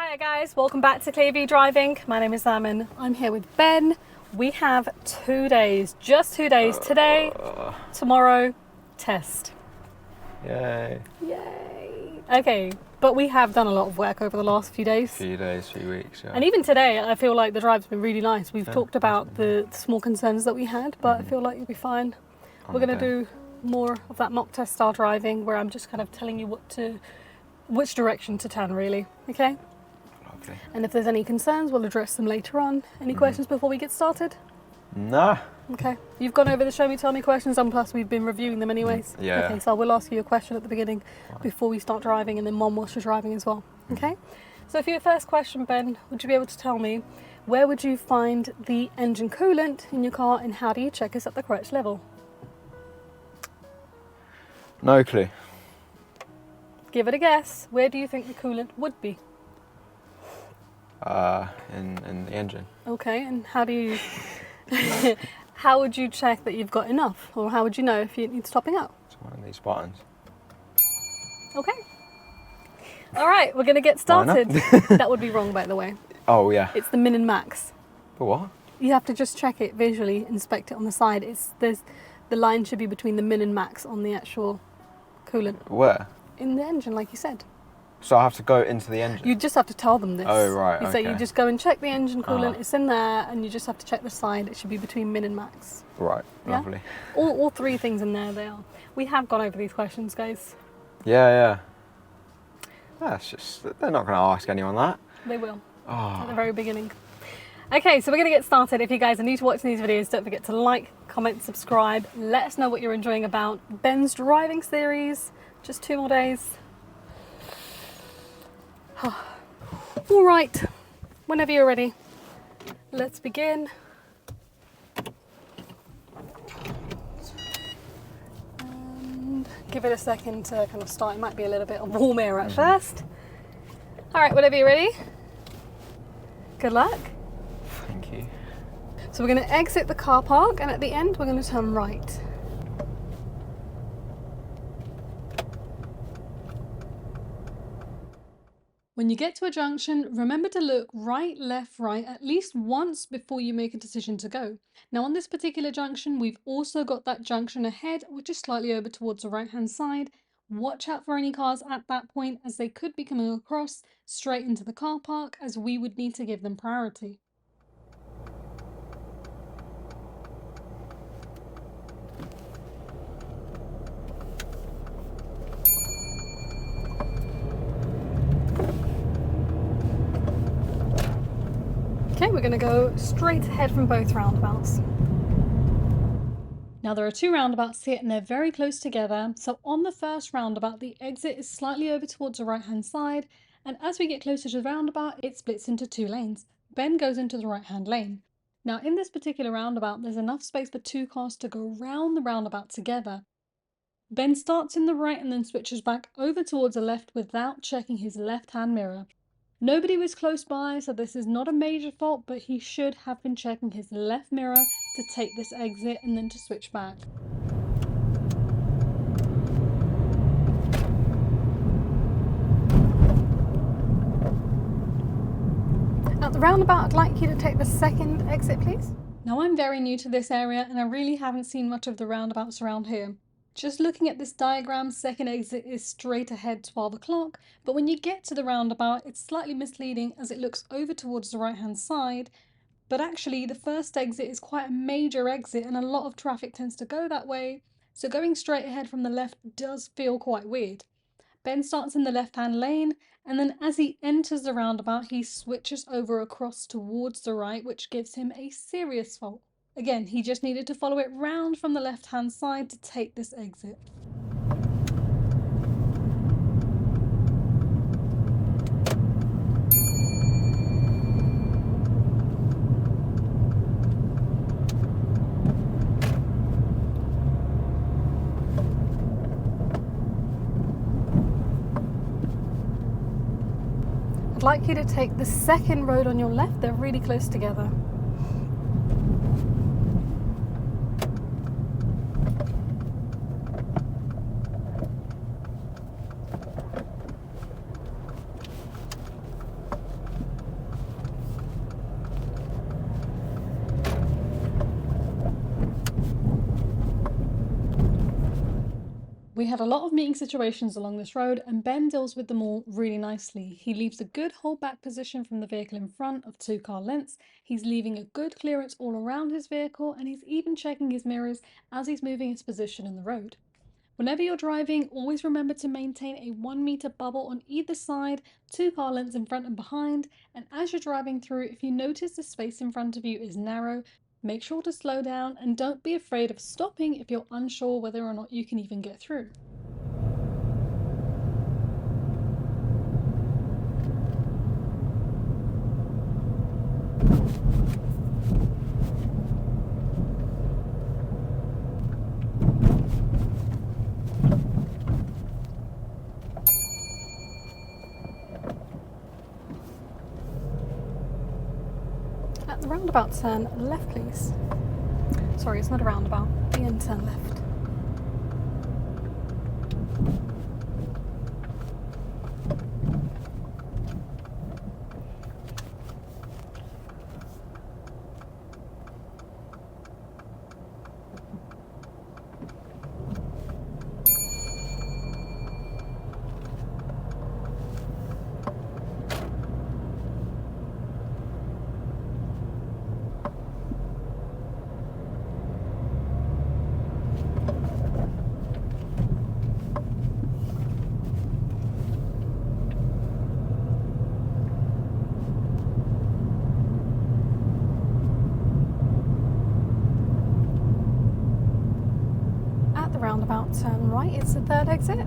Hi guys, welcome back to Clearview Driving. My name is Salmon. I'm here with Ben. We have 2 days, just 2 days. Today, tomorrow, test. Yay. Yay. Okay, but we have done a lot of work over the last few days. Few weeks, yeah. And even today, I feel like the drive's been really nice. We've talked about the small concerns that we had, but I feel like you'll be fine. We're going to do more of that mock test style driving where I'm just kind of telling you which direction to turn, really. Okay? Lovely. And if there's any concerns, we'll address them later on. Any questions before we get started? Nah. Okay. You've gone over the show me, tell me questions, and plus we've been reviewing them anyways. Yeah. Okay, so I will ask you a question at the beginning before we start driving, and then one whilst you're driving as well. Okay? So for your first question, Ben, would you be able to tell me where would you find the engine coolant in your car, and how do you check it's at the correct level? No clue. Give it a guess. Where do you think the coolant would be? In the engine. Okay, and how do you... how would you check that you've got enough? Or how would you know if it needs topping up? It's one of these buttons. Okay. All right, we're going to get started. That would be wrong, by the way. Oh, yeah. It's the min and max. For what? You have to just check it visually, inspect it on the side. The line should be between the min and max on the actual coolant. Where? In the engine, like you said. So I have to go into the engine? You just have to tell them this. Oh, right, You say you just go and check the engine coolant, it's in there, and you just have to check the side. It should be between min and max. Right, Yeah? lovely. All three things in there, they are. We have gone over these questions, guys. Yeah. That's just, they're not going to ask anyone that. They will, Oh. at the very beginning. Okay, so we're going to get started. If you guys are new to watching these videos, don't forget to like, comment, subscribe. Let us know what you're enjoying about Ben's driving series. Just 2 more days. All right, whenever you're ready, let's begin. And give it a second to kind of start. It might be a little bit of warm air at first. All right, whenever you're ready. Good luck. Thank you. So we're going to exit the car park, and at the end we're going to turn right. When you get to a junction, remember to look right, left, right at least once before you make a decision to go. Now on this particular junction, we've also got that junction ahead, which is slightly over towards the right hand side. Watch out for any cars at that point, as they could be coming across straight into the car park, as we would need to give them priority. Okay, we're going to go straight ahead from both roundabouts. Now there are 2 roundabouts here and they're very close together. So on the first roundabout, the exit is slightly over towards the right hand side. And as we get closer to the roundabout, it splits into 2 lanes. Ben goes into the right hand lane. Now in this particular roundabout, there's enough space for 2 cars to go round the roundabout together. Ben starts in the right and then switches back over towards the left without checking his left hand mirror. Nobody was close by, so this is not a major fault, but he should have been checking his left mirror to take this exit and then to switch back. At the roundabout, I'd like you to take the second exit, please. Now I'm very new to this area and I really haven't seen much of the roundabouts around here. Just looking at this diagram, second exit is straight ahead 12 o'clock, but when you get to the roundabout, it's slightly misleading as it looks over towards the right hand side, but actually the first exit is quite a major exit and a lot of traffic tends to go that way, so going straight ahead from the left does feel quite weird. Ben starts in the left hand lane, and then as he enters the roundabout, he switches over across towards the right, which gives him a serious fault. Again, he just needed to follow it round from the left-hand side to take this exit. I'd like you to take the second road on your left. They're really close together. We had a lot of meeting situations along this road, and Ben deals with them all really nicely. He leaves a good holdback position from the vehicle in front of 2 car lengths, he's leaving a good clearance all around his vehicle, and he's even checking his mirrors as he's moving his position in the road. Whenever you're driving, always remember to maintain a 1 meter bubble on either side, 2 car lengths in front and behind, and as you're driving through, if you notice the space in front of you is narrow, make sure to slow down and don't be afraid of stopping if you're unsure whether or not you can even get through. At the roundabout, turn left, please. Sorry, it's not a roundabout. The end, turn left. Roundabout, turn right, it's the 3rd exit.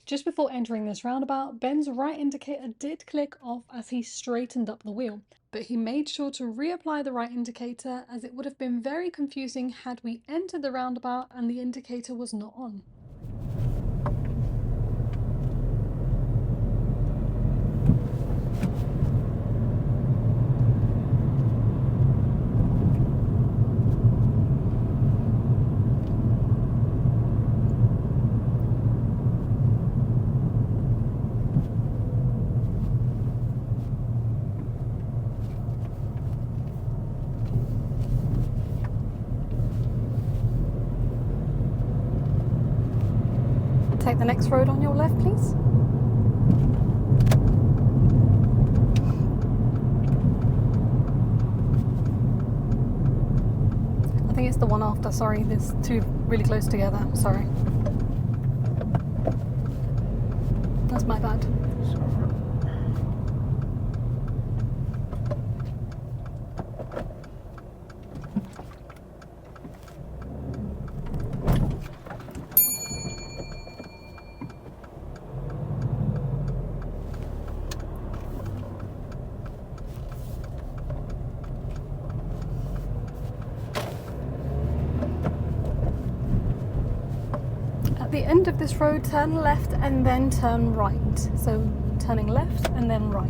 Just before entering this roundabout, Ben's right indicator did click off as he straightened up the wheel, but he made sure to reapply the right indicator as it would have been very confusing had we entered the roundabout and the indicator was not on. Take the next road on your left, please. I think it's the one after, sorry, there's 2 really close together, sorry. That's my bad. At the end of this road, turn left and then turn right. So turning left and then right.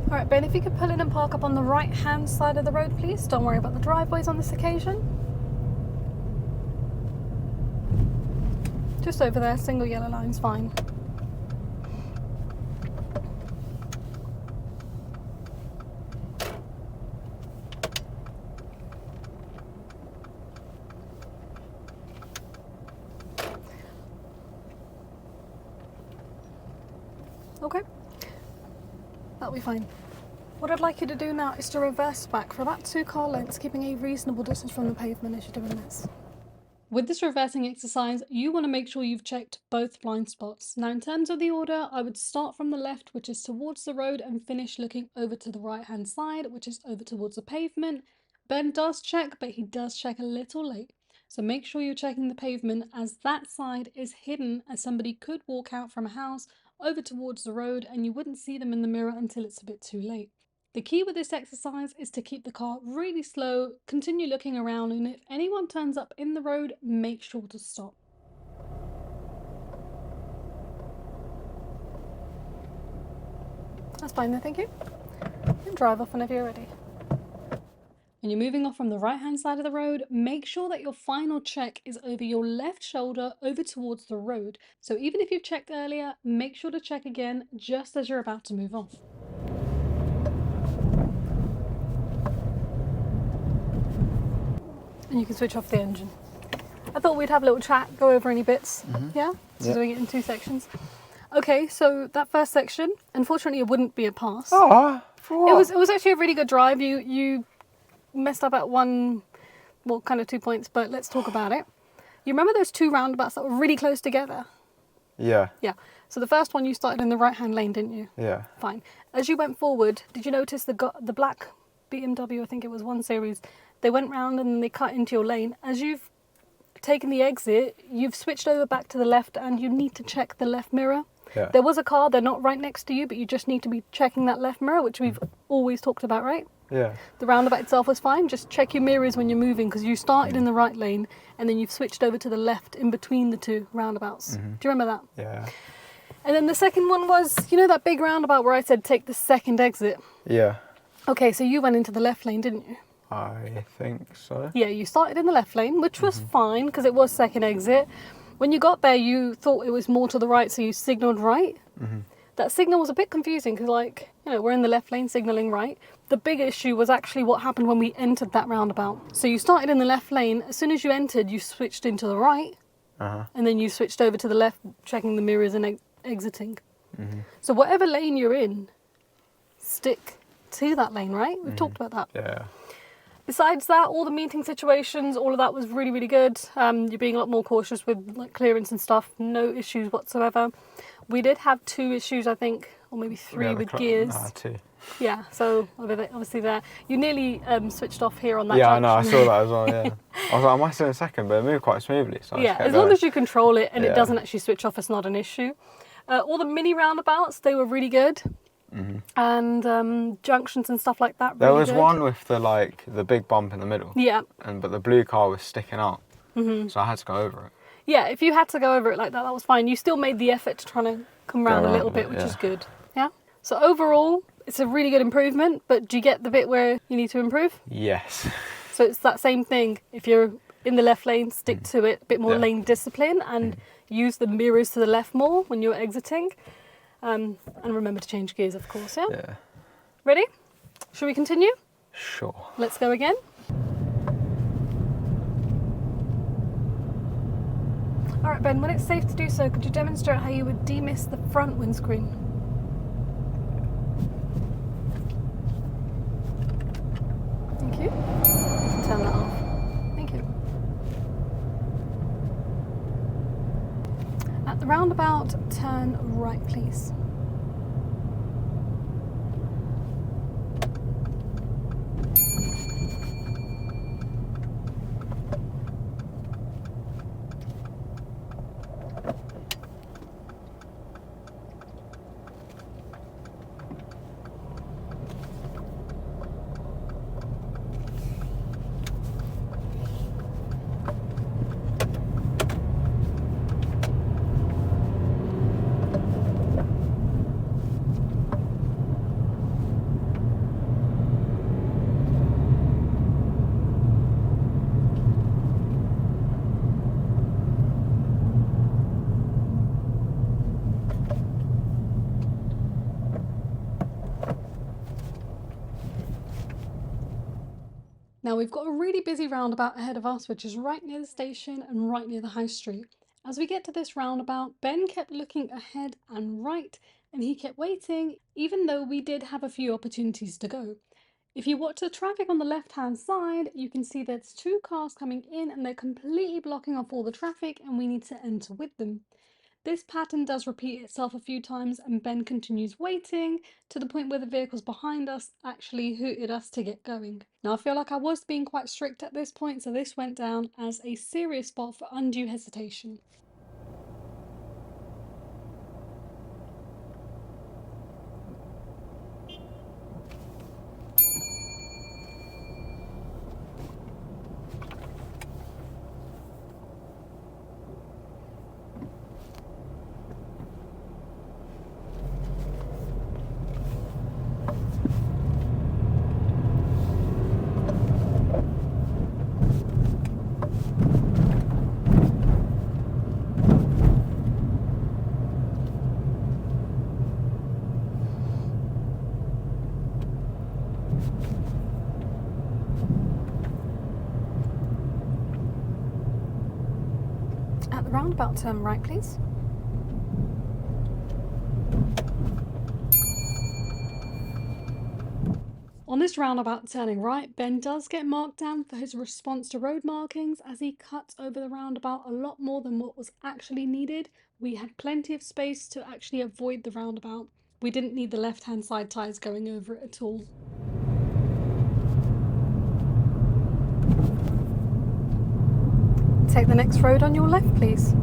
Alright Ben, if you could pull in and park up on the right hand side of the road please. Don't worry about the driveways on this occasion. Just over there, single yellow line's fine. Okay, that'll be fine. What I'd like you to do now is to reverse back for about 2 car lengths, keeping a reasonable distance from the pavement as you're doing this. With this reversing exercise, you want to make sure you've checked both blind spots. Now, in terms of the order, I would start from the left, which is towards the road, and finish looking over to the right-hand side, which is over towards the pavement. Ben does check, but he does check a little late. So make sure you're checking the pavement, as that side is hidden, as somebody could walk out from a house over towards the road and you wouldn't see them in the mirror until it's a bit too late. The key with this exercise is to keep the car really slow, continue looking around, and if anyone turns up in the road, make sure to stop. That's fine then, thank you. And drive off whenever you're ready. When you're moving off from the right-hand side of the road, make sure that your final check is over your left shoulder over towards the road. So even if you've checked earlier, make sure to check again just as you're about to move off. And you can switch off the engine. I thought we'd have a little chat, go over any bits. Yeah? So doing it in 2 sections. Okay, so that first section, unfortunately it wouldn't be a pass. Oh, for what? It was actually a really good drive. You messed up at one, well, kind of 2 points, but let's talk about it. You remember those 2 roundabouts that were really close together? Yeah. Yeah. So the first one you started in the right-hand lane, didn't you? Yeah. Fine. As you went forward, did you notice the black BMW, I think it was 1 Series, they went round and they cut into your lane. As you've taken the exit, you've switched over back to the left and you need to check the left mirror. Yeah. There was a car, they're not right next to you, but you just need to be checking that left mirror, which we've always talked about, right? Yeah. The roundabout itself was fine, just check your mirrors when you're moving, because you started in the right lane and then you've switched over to the left in between the 2 roundabouts. Do you remember that? Yeah. And then the second one was, you know that big roundabout where I said take the second exit? Yeah. Okay, so you went into the left lane, didn't you? I think so. Yeah, you started in the left lane, which was fine because it was second exit. When you got there, you thought it was more to the right, so you signalled right. That signal was a bit confusing because, like, you know, we're in the left lane signalling right. The big issue was actually what happened when we entered that roundabout. So you started in the left lane. As soon as you entered, you switched into the right. And then you switched over to the left, checking the mirrors and exiting. So whatever lane you're in, stick to that lane, right? We've talked about that. Yeah. Besides that, all the meeting situations, all of that was really, really good. You're being a lot more cautious with like clearance and stuff. No issues whatsoever. We did have 2 issues, I think, or maybe 3 with gears. 2. Yeah, so obviously there. You nearly switched off here on that Yeah, junction. I know, I saw that as well, yeah. I was like, I might still in second, but it moved quite smoothly. So Yeah, as long as you control it and it Yeah. doesn't actually switch off, it's not an issue. All the mini roundabouts, they were really good. And junctions and stuff like that. There really was good. one with the big bump in the middle. Yeah. But the blue car was sticking out. So I had to go over it. Yeah, if you had to go over it like that, that was fine. You still made the effort to try to come round a little bit, which is good. Yeah. So overall, it's a really good improvement, but do you get the bit where you need to improve? Yes. So it's that same thing. If you're in the left lane, stick to it, a bit more lane discipline, and use the mirrors to the left more when you're exiting. And remember to change gears, of course, yeah? Yeah. Ready? Shall we continue? Sure. Let's go again. All right, Ben, when it's safe to do so, could you demonstrate how you would demist the front windscreen? Thank you. Turn that off. Thank you. At the roundabout, turn right, please. Now we've got a really busy roundabout ahead of us, which is right near the station and right near the high street. As we get to this roundabout, Ben kept looking ahead and right, and he kept waiting, even though we did have a few opportunities to go. If you watch the traffic on the left-hand side, you can see there's two cars coming in and they're completely blocking off all the traffic and we need to enter with them. This pattern does repeat itself a few times and Ben continues waiting to the point where the vehicles behind us actually hooted us to get going. Now I feel like I was being quite strict at this point, so this went down as a serious spot for undue hesitation. At the roundabout, turn right please. On this roundabout turning right, Ben does get marked down for his response to road markings as he cuts over the roundabout a lot more than what was actually needed. We had plenty of space to actually avoid the roundabout. We didn't need the left-hand side tyres going over it at all. Take the next road on your left, please.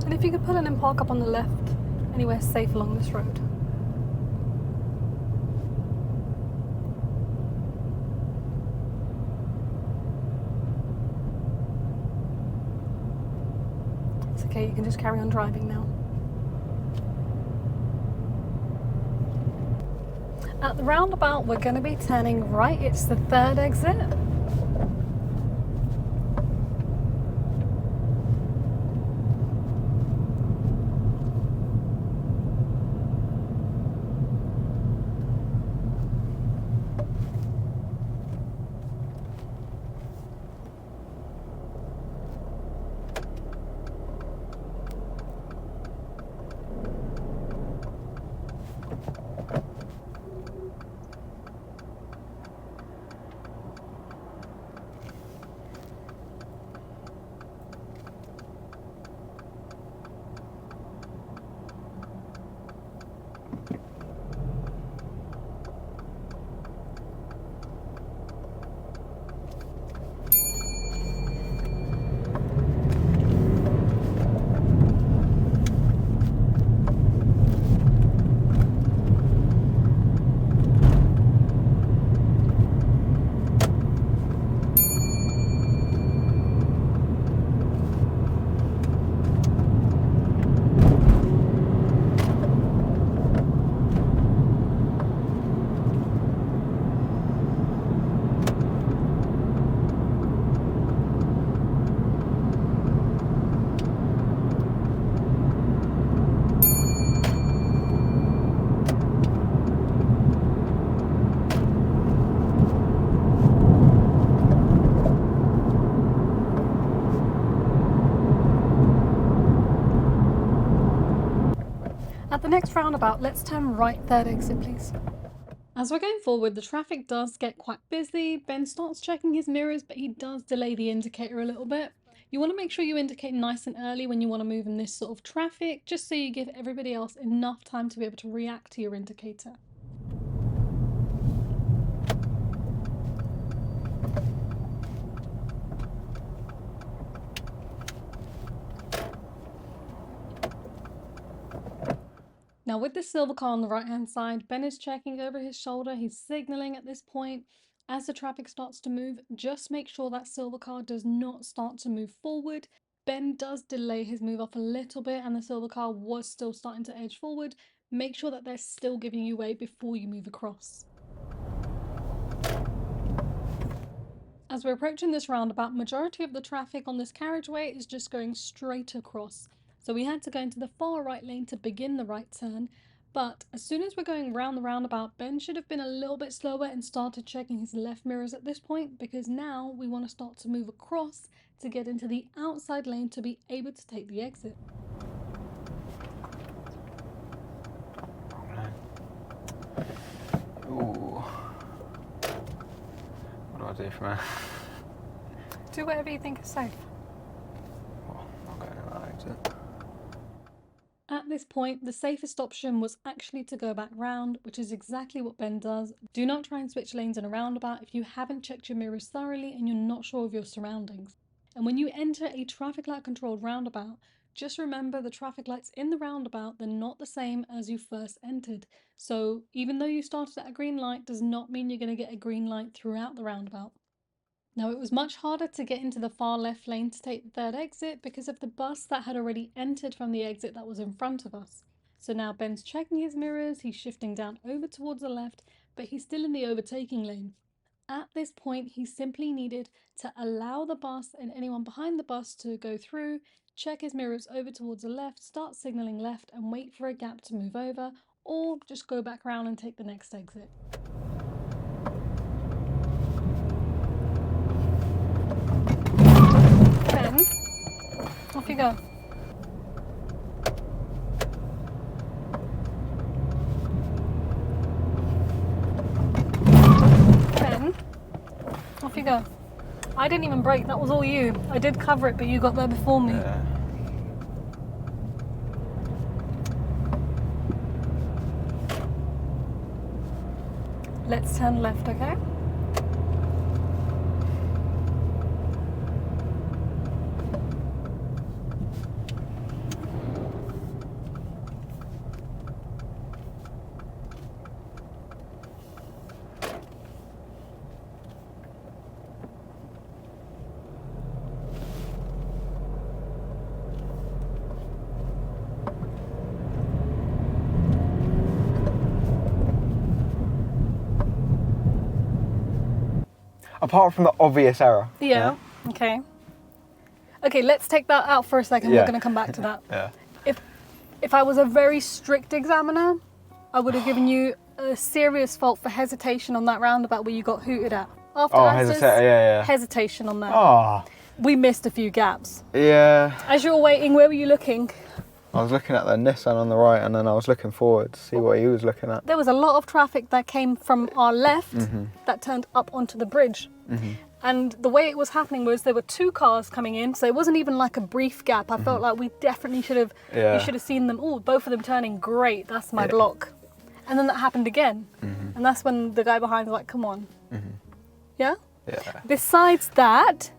And if you could pull in and park up on the left, anywhere safe along this road. It's okay, you can just carry on driving now. At the roundabout, we're going to be turning right. It's the third exit. At the next roundabout, let's turn right, third exit, please. As we're going forward, the traffic does get quite busy. Ben starts checking his mirrors, but he does delay the indicator a little bit. You want to make sure you indicate nice and early when you want to move in this sort of traffic, just so you give everybody else enough time to be able to react to your indicator. Now with this silver car on the right hand side, Ben is checking over his shoulder, he's signalling at this point. As the traffic starts to move, just make sure that silver car does not start to move forward. Ben does delay his move off a little bit and the silver car was still starting to edge forward. Make sure that they're still giving you way before you move across. As we're approaching this roundabout, majority of the traffic on this carriageway is just going straight across. So we had to go into the far right lane to begin the right turn. But as soon as we're going round the roundabout, Ben should have been a little bit slower and started checking his left mirrors at this point, because now we want to start to move across to get into the outside lane to be able to take the exit. Ooh. What do I do from here? Do whatever you think is safe. Well, I'll go in that exit. At this point, the safest option was actually to go back round, which is exactly what Ben does. Do not try and switch lanes in a roundabout if you haven't checked your mirrors thoroughly and you're not sure of your surroundings. And when you enter a traffic light controlled roundabout, just remember the traffic lights in the roundabout, they're not the same as you first entered. So even though you started at a green light does not mean you're going to get a green light throughout the roundabout. Now, it was much harder to get into the far left lane to take the third exit because of the bus that had already entered from the exit that was in front of us. So now Ben's checking his mirrors, he's shifting down over towards the left, but he's still in the overtaking lane. At this point, he simply needed to allow the bus and anyone behind the bus to go through, check his mirrors over towards the left, start signalling left and wait for a gap to move over, or just go back around and take the next exit. Ben, off you go. Ben, off you go. I didn't even brake, that was all you. I did cover it, but you got there before me. Yeah. Let's turn left, okay? Apart from the obvious error. Yeah. Okay. Okay, let's take that out for a second. Yeah. We're going to come back to that. Yeah. If I was a very strict examiner, I would have given you a serious fault for hesitation on that roundabout where you got hooted at. After answers, hesitation on that. Oh. We missed a few gaps. Yeah. As you were waiting, where were you looking? I was looking at the Nissan on the right and then I was looking forward to see what he was looking at. There was a lot of traffic that came from our left that turned up onto the bridge. And the way it was happening was there were two cars coming in, so it wasn't even like a brief gap. I felt like we definitely should have, you should have seen them. Oh, both of them turning, great, that's my block. And then that happened again. And that's when the guy behind was like, come on. Yeah? Yeah. Besides that,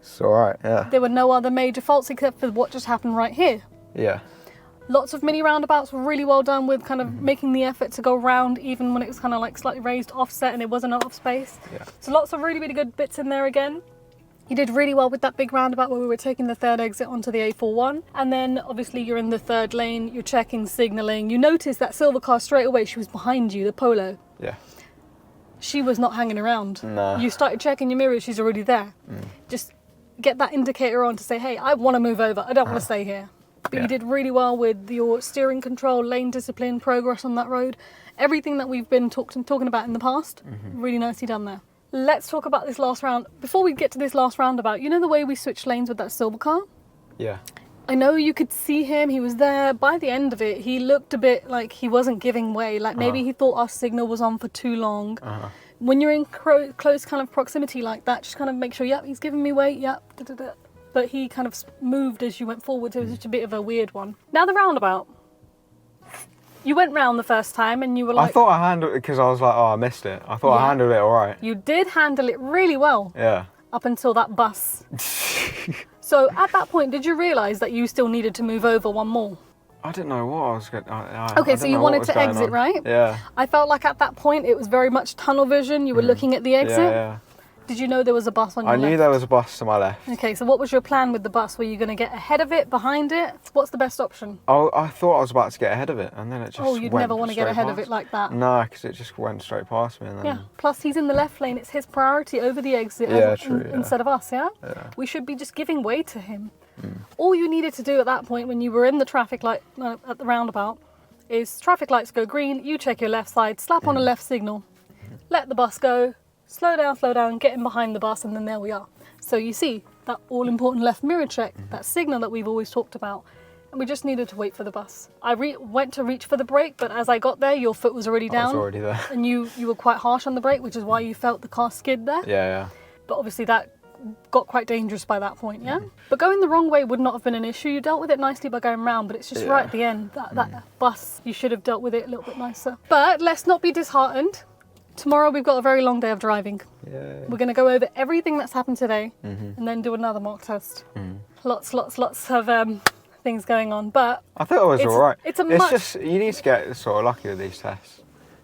it's alright, yeah. there were no other major faults except for what just happened right here. Yeah. Lots of mini roundabouts were really well done with kind of making the effort to go round even when it was kind of like slightly raised offset and it wasn't out of space. Yeah. So lots of really, really good bits in there again. You did really well with that big roundabout where we were taking the third exit onto the A41. And then obviously you're in the third lane, you're checking, signalling. You noticed that silver car straight away, she was behind you, the Polo. Yeah. She was not hanging around. No. You started checking your mirrors, she's already there. Just get that indicator on to say, hey, I want to move over, I don't want to stay here. But you did really well with your steering control, lane discipline, progress on that road. Everything that we've been talking about in the past, really nicely done there. Let's talk about this last round. Before we get to this last roundabout, you know the way we switched lanes with that silver car? Yeah. I know you could see him, he was there. By the end of it, he looked a bit like he wasn't giving way. Like maybe he thought our signal was on for too long. When you're in close kind of proximity like that, just kind of make sure, yep, he's giving me way, yep, da-da-da. But he kind of moved as you went forward, so it was just a bit of a weird one. Now the roundabout. You went round the first time and you were like... I thought I handled it because I was like, oh, I missed it. I thought I handled it all right. You did handle it really well. Yeah. Up until that bus. So at that point, did you realise that you still needed to move over one more? I didn't know what I was going to... Okay, so you wanted to exit, right? Yeah. I felt like at that point, it was very much tunnel vision. You were looking at the exit. Yeah. Did you know there was a bus on your I left? knew there was a bus to my left. Okay, so what was your plan with the bus? Were you going to get ahead of it, behind it? What's the best option? Oh, I thought I was about to get ahead of it, and then it just Oh, you'd never want to get ahead of it like that. No, because it just went straight past me. And then... Yeah, plus he's in the left lane. It's his priority over the exit instead of us, yeah? We should be just giving way to him. All you needed to do at that point when you were in the traffic light at the roundabout is traffic lights go green, you check your left side, slap on a left signal, let the bus go, slow down, get in behind the bus, and then there we are. So you see that all-important left mirror check, that signal that we've always talked about, and we just needed to wait for the bus. I went to reach for the brake, but as I got there, your foot was already down. I was already there. And you were quite harsh on the brake, which is why you felt the car skid there. Yeah. But obviously that got quite dangerous by that point, yeah? But going the wrong way would not have been an issue. You dealt with it nicely by going round, but it's just right at the end. That bus, you should have dealt with it a little bit nicer. But let's not be disheartened. Tomorrow we've got a very long day of driving. Yeah. We're going to go over everything that's happened today and then do another mock test. Lots of things going on, but I thought it was all right. It's just, you need to get sort of lucky with these tests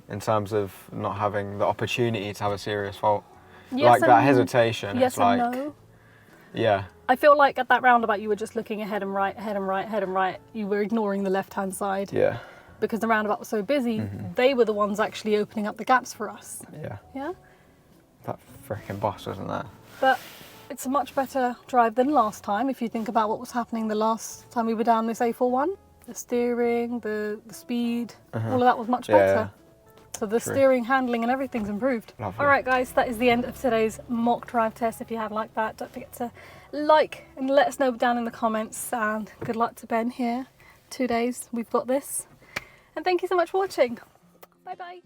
in terms of not having the opportunity to have a serious fault. Yes, like that hesitation. Yes it's like, and no. Yeah. I feel like at that roundabout you were just looking ahead and right, ahead and right, ahead and right. You were ignoring the left-hand side. Yeah. Because the roundabout was so busy, they were the ones actually opening up the gaps for us. Yeah. Yeah? That freaking bus wasn't there. But it's a much better drive than last time if you think about what was happening the last time we were down this A41. The steering, the speed, all of that was much better. So the steering, handling and everything's improved. Lovely. All right guys, that is the end of today's mock drive test. If you have liked that, don't forget to like and let us know down in the comments, and good luck to Ben here. 2 days, we've got this. And thank you so much for watching. Bye bye.